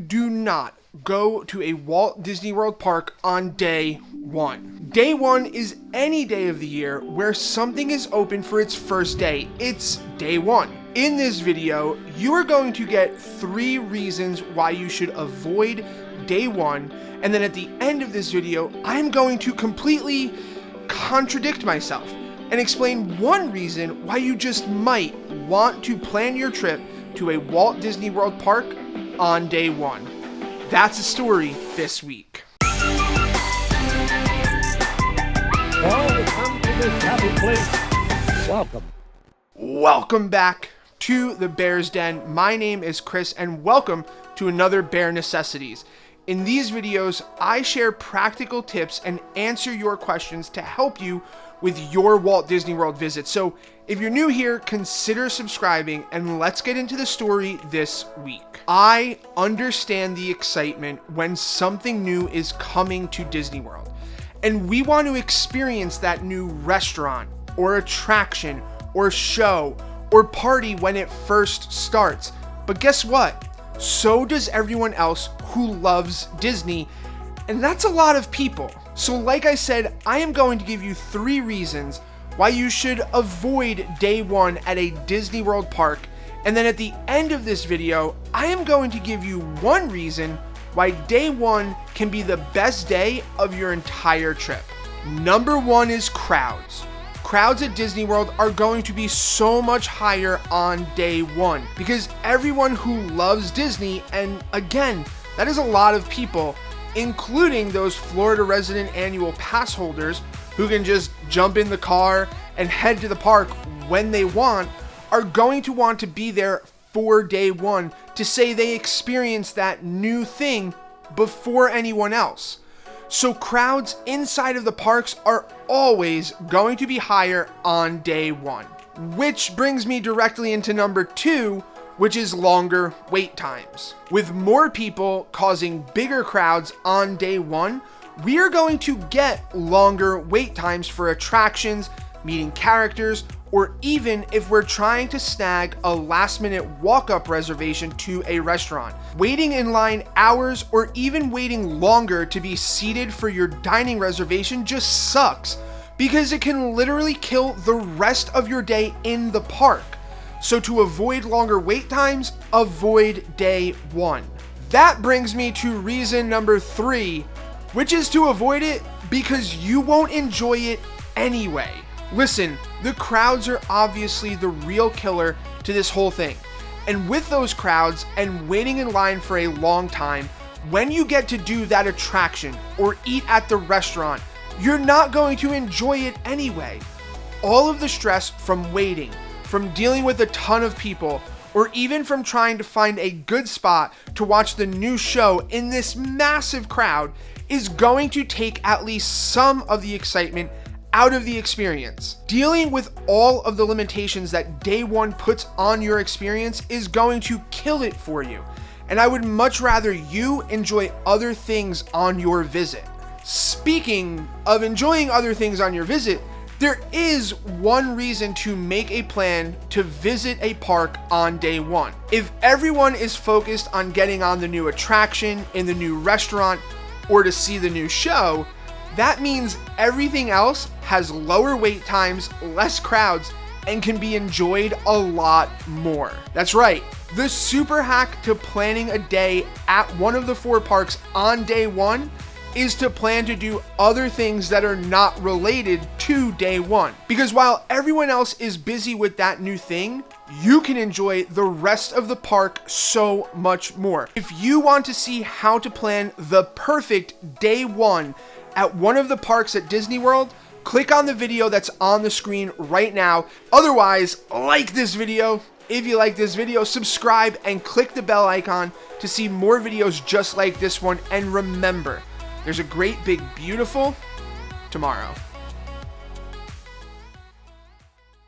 Do not go to a Walt Disney World park on day one. Day one is any day of the year where something is open for its first day. It's day one. In this video, you are going to get 3 reasons why you should avoid day one. And then at the end of this video, I'm going to completely contradict myself and explain 1 reason why you just might want to plan your trip to a Walt Disney World park on day one. That's the story this week. Welcome to this happy place. Welcome back to the Bear's Den. My name is Chris and welcome to another Bear Necessities. In these videos, I share practical tips and answer your questions to help you with your Walt Disney World visit. So if you're new here, consider subscribing and let's get into the story this week. I understand the excitement when something new is coming to Disney World, and we want to experience that new restaurant or attraction or show or party when it first starts. But guess what? So does everyone else who loves Disney, and that's a lot of people. So like I said, I am going to give you 3 reasons why you should avoid day one at a Disney World park. And then at the end of this video, I am going to give you 1 reason why day one can be the best day of your entire trip. Number 1 is crowds. Crowds at Disney World are going to be so much higher on day one because everyone who loves Disney, and again, that is a lot of people, including those Florida resident annual pass holders who can just jump in the car and head to the park when they want, are going to want to be there for day one to say they experienced that new thing before anyone else. So crowds inside of the parks are always going to be higher on day one. Which brings me directly into number 2, which is longer wait times. With more people causing bigger crowds on day one, we are going to get longer wait times for attractions, meeting characters, or even if we're trying to snag a last-minute walk-up reservation to a restaurant. Waiting in line hours or even waiting longer to be seated for your dining reservation just sucks because it can literally kill the rest of your day in the park. So to avoid longer wait times, avoid day one. That brings me to reason number 3, which is to avoid it because you won't enjoy it anyway. Listen, the crowds are obviously the real killer to this whole thing. And with those crowds and waiting in line for a long time, when you get to do that attraction or eat at the restaurant, you're not going to enjoy it anyway. All of the stress from waiting, from dealing with a ton of people, or even from trying to find a good spot to watch the new show in this massive crowd is going to take at least some of the excitement out of the experience. Dealing with all of the limitations that day one puts on your experience is going to kill it for you. And I would much rather you enjoy other things on your visit. Speaking of enjoying other things on your visit, there is 1 reason to make a plan to visit a park on day one. If everyone is focused on getting on the new attraction, in the new restaurant, or to see the new show, that means everything else has lower wait times, less crowds, and can be enjoyed a lot more. That's right. The super hack to planning a day at one of the 4 parks on day one is to plan to do other things that are not related to day one. Because while everyone else is busy with that new thing, you can enjoy the rest of the park so much more. If you want to see how to plan the perfect day one at one of the parks at Disney World, click on the video that's on the screen right now. Otherwise, like this video. If you like this video, subscribe and click the bell icon to see more videos just like this one. And remember, there's a great, big, beautiful tomorrow.